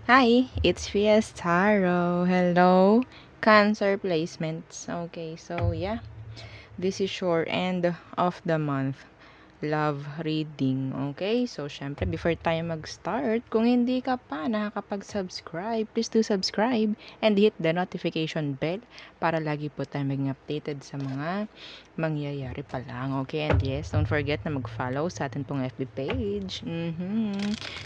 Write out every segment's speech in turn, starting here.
Hi, it's Fiestaro. Hello, Cancer placements. Okay, so yeah, this is your end of the month love reading. Okay, so syempre before tayo mag-start, kung hindi ka pa nakakapag-subscribe, please do subscribe and hit the notification bell para lagi po tayo maging updated sa mga mangyayari pa lang. Okay, and yes, don't forget na mag-follow sa atin pong FB page.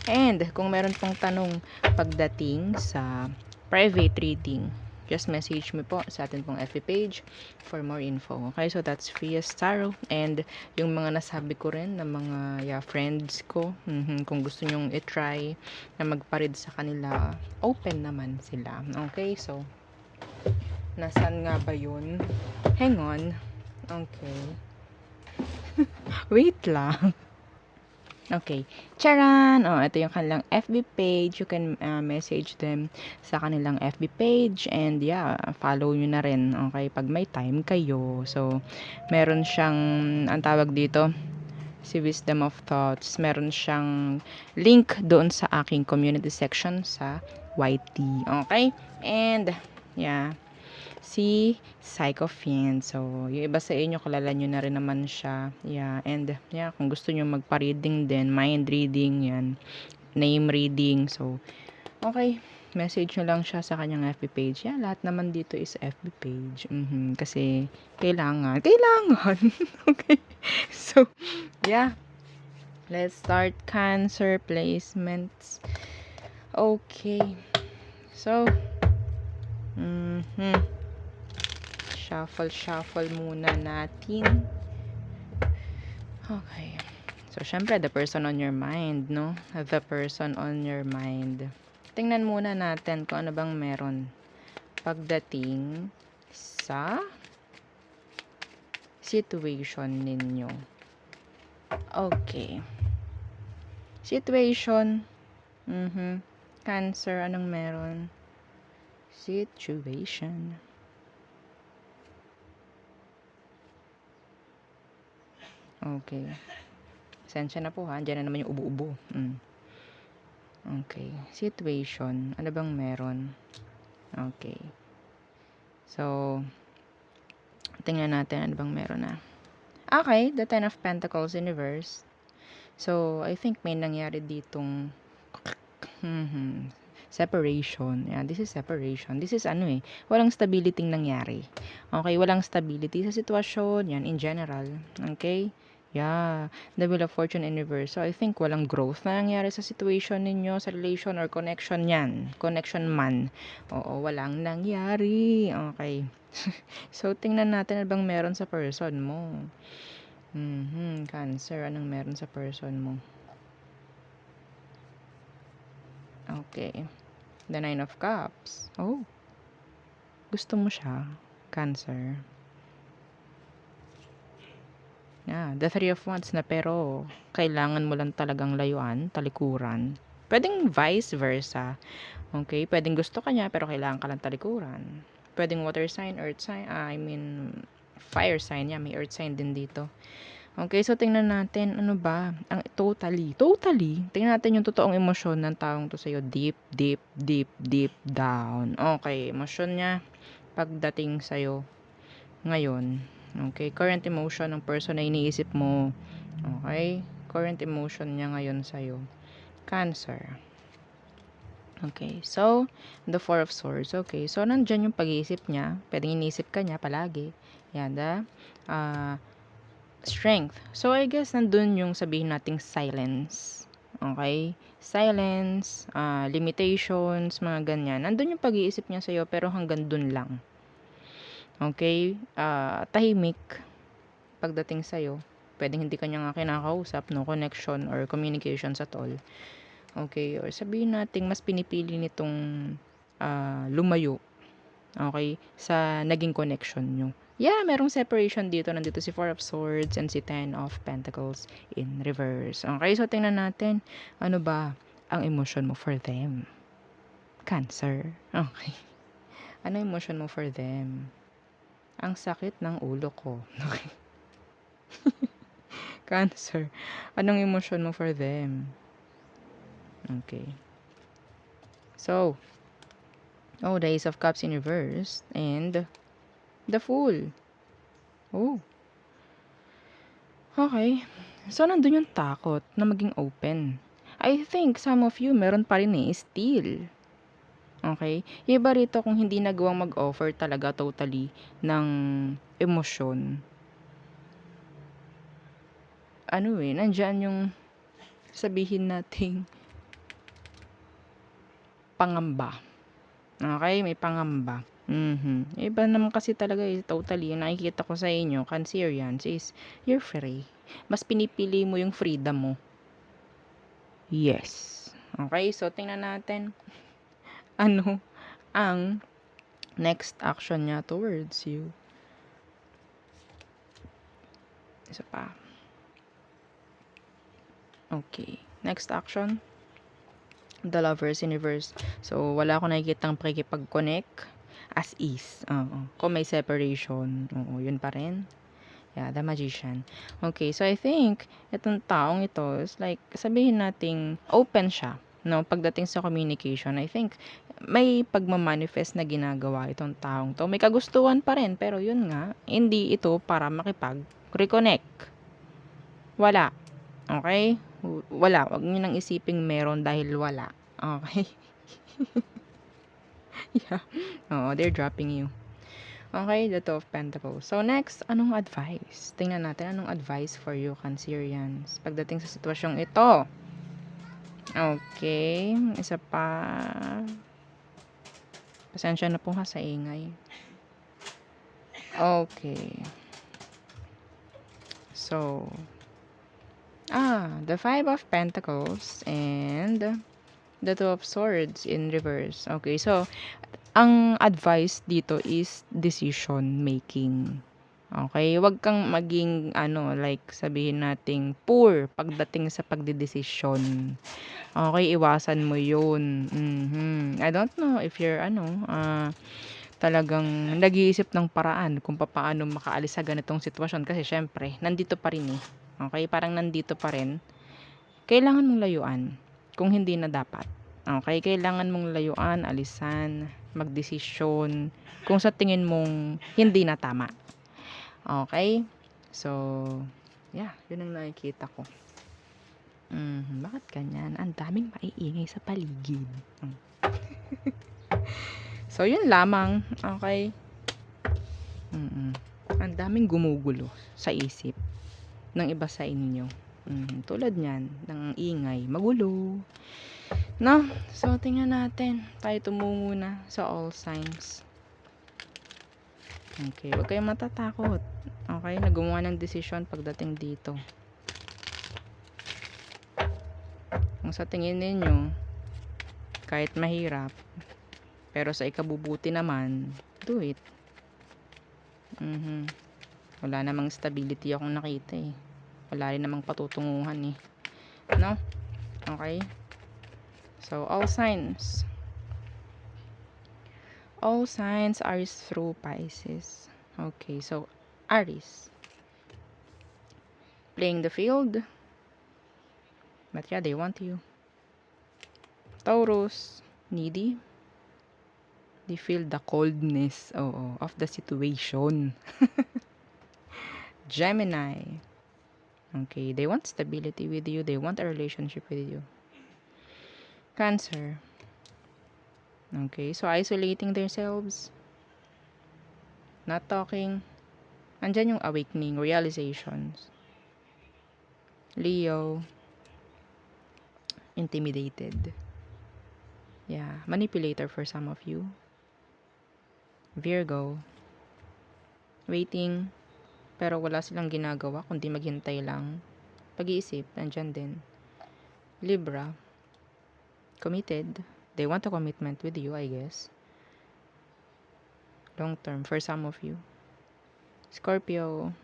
And kung meron pong tanong pagdating sa private reading, just message me po sa atin pong FB page for more info. Okay, so that's Fias Tarot. And yung mga nasabi ko rin na mga friends ko, kung gusto nyong i-try na magparid sa kanila, open naman sila. Okay, so nasan nga ba yun? Hang on. Okay. Wait lang. Okay. Charan! Oh, ito yung kanilang FB page. You can message them sa kanilang FB page. And yeah, follow nyo na rin. Okay, pag may time kayo. So, meron siyang, ang tawag dito, si Wisdom of Thoughts. Meron siyang link doon sa aking community section sa YT. Okay? And, yeah, si Psychofiend. So, yung iba sa inyo, kilala nyo na rin naman siya. Yeah, and yeah, kung gusto nyo magpa-reading din, mind reading, yan, name reading. So, okay, message nyo lang siya sa kanyang FB page. Yeah, lahat naman dito is FB page. Kasi, kailangan. Okay. So, yeah. Let's start Cancer placements. Okay. So, shuffle muna natin. Okay. So, syempre, the person on your mind, no? The person on your mind. Tingnan muna natin kung ano bang meron pagdating sa situation ninyo. Okay. Situation. Cancer, anong meron? Situation. Okay. Sensya na po ha. Diyan na naman yung ubo-ubo. Okay. Situation. Ano bang meron? Okay. So, tingnan natin ano bang meron na. Okay. The Ten of Pentacles in reverse. So, I think may nangyari ditong separation. Yeah, this is separation. This is walang stability nangyari. Okay, walang stability sa sitwasyon. Yan, in general. Okay? Yeah, the Wheel of Fortune in reverse. So, I think walang growth na nangyari sa situation ninyo, sa relation or connection yan. Connection man. Oo, walang nangyari. Okay. So, tingnan natin ano bang meron sa person mo. Cancer, anong meron sa person mo? Okay. The Nine of Cups. Oh. Gusto mo siya. Cancer. Yeah, the Three of Wands na pero kailangan mo lang talagang layuan, talikuran. Pwedeng vice versa. Okay, pwedeng gusto ka niya pero kailangan ka lang talikuran. Pwedeng water sign, earth sign, fire sign. Yeah, may earth sign din dito. Okay, so tingnan natin ano ba ang totally. Tingnan natin yung totoong emosyon ng taong to sa'yo. Deep down. Okay, emosyon niya pagdating sa'yo ngayon. Okay, current emotion ng person na iniisip mo. Okay, current emotion niya ngayon sa'yo. Cancer. Okay, so, the Four of Swords. Okay, so, nandyan yung pag-iisip niya. Pwedeng iniisip ka niya palagi. Yan, strength. So, I guess, nandun yung sabihin nating silence. Okay? Silence, limitations, mga ganyan. Nandun yung pag-iisip niya sa'yo, pero hanggang dun lang. Okay? Tahimik pagdating sa'yo. Pwedeng hindi kanya nga kinakausap, no connection or communications at all. Okay? Or sabihin natin, mas pinipili nitong lumayo. Okay? Sa naging connection nyo. Yeah, merong separation dito. Nandito si Four of Swords and si Ten of Pentacles in reverse. Okay, so tingnan natin. Ano ba ang emotion mo for them? Cancer. Okay. Ano emotion mo for them? Ang sakit ng ulo ko. Okay. Cancer. Anong emotion mo for them? Okay. So, the Ace of Cups in reverse and the Fool. Oh, okay. So, nandun yung takot na maging open. I think some of you meron pa rin still. Okay? Iba rito kung hindi nagawang mag-offer talaga totally ng emosyon. Nandyan yung sabihin nating pangamba. Okay? May pangamba. Iba naman kasi talaga totally. Yung nakikita ko sa inyo, Cancerians, is you're free. Mas pinipili mo yung freedom mo. Yes. Okay? So, tingnan natin ano ang next action niya towards you. Isa pa. Okay. Next action. The Lovers in reverse. So, wala akong nakikitang pakikipag-connect as is. Kung may separation, yun pa rin. Yeah, the Magician. Okay, so I think itong taong ito is like, sabihin nating open siya. No, pagdating sa communication, I think may pagmamanifest na ginagawa itong taong to. May kagustuhan pa rin, pero yun nga, hindi ito para makipag-reconnect. Wala. Okay? Wala. Wag niyo nang isiping meron dahil wala. Okay? Yeah. They're dropping you. Okay, the Two of Pentacles. So, next, anong advice? Tingnan natin anong advice for you, Cancerians. Pagdating sa sitwasyong ito. Okay, isa pa. Pasensya na po sa ingay. Okay. So, the Five of Pentacles and the Two of Swords in reverse. Okay, so, ang advice dito is decision making. Okay, wag kang maging like sabihin nating poor pagdating sa pagdedesisyon. Okay, iwasan mo 'yun. I don't know if you're talagang nag-iisip ng paraan kung paano makaalis sa ganitong sitwasyon kasi syempre nandito pa rin Okay, parang nandito pa rin. Kailangan mong layuan kung hindi na dapat. Okay, kailangan mong layuan, alisan, magdesisyon kung sa tingin mong hindi na tama. Okay? So, yeah, yun ang nakikita ko. Bakit ganyan? Ang daming maiingay sa paligid. So, yun lamang. Okay? Ang daming gumugulo sa isip ng iba sa inyo. Tulad niyan, ng ingay, magulo. No? So, tingnan natin. Tayo tumungo na sa all signs. Okay, huwag kayong matatakot. Okay, na gumawa ng desisyon pagdating dito. Kung sa tingin ninyo, kahit mahirap, pero sa ikabubuti naman, do it. Wala namang stability akong nakita Wala rin namang patutunguhan No? Okay? So, all signs. All signs are through Pisces. Okay, so Aries. Playing the field. But yeah, they want you. Taurus. Needy. They feel the coldness of the situation. Gemini. Okay, they want stability with you. They want a relationship with you. Cancer. Okay, so isolating themselves. Not talking. Andyan yung awakening, realizations. Leo. Intimidated. Yeah, manipulator for some of you. Virgo. Waiting. Pero wala silang ginagawa kundi maghintay lang. Pag-iisip, nandyan din. Libra. Committed. They want a commitment with you, I guess. Long term for some of you. Scorpio.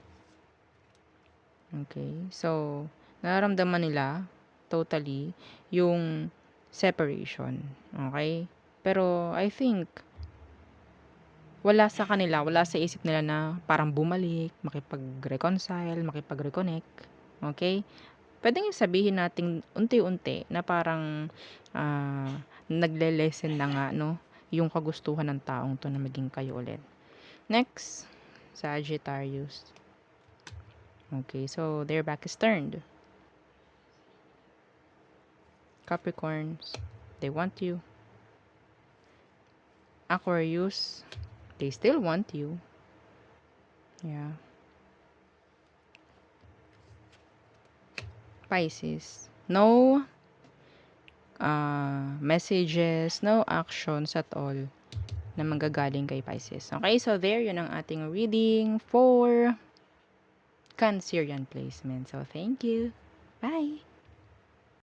Okay. So, nararamdaman nila totally yung separation. Okay? Pero I think wala sa kanila, wala sa isip nila na parang bumalik, makipag-reconcile, makipag-reconnect. Okay? Pwedeng sabihin natin unti-unti na parang nagle-lessen na nga, no? Yung kagustuhan ng taong to na maging kayo ulit. Next, Sagittarius. Okay, so their back is turned. Capricorns, they want you. Aquarius, they still want you. Yeah. Pisces, no messages, no actions at all na manggagaling kay Pisces. Okay, so there, yun ang ating reading for Cancerian placement. So, thank you. Bye!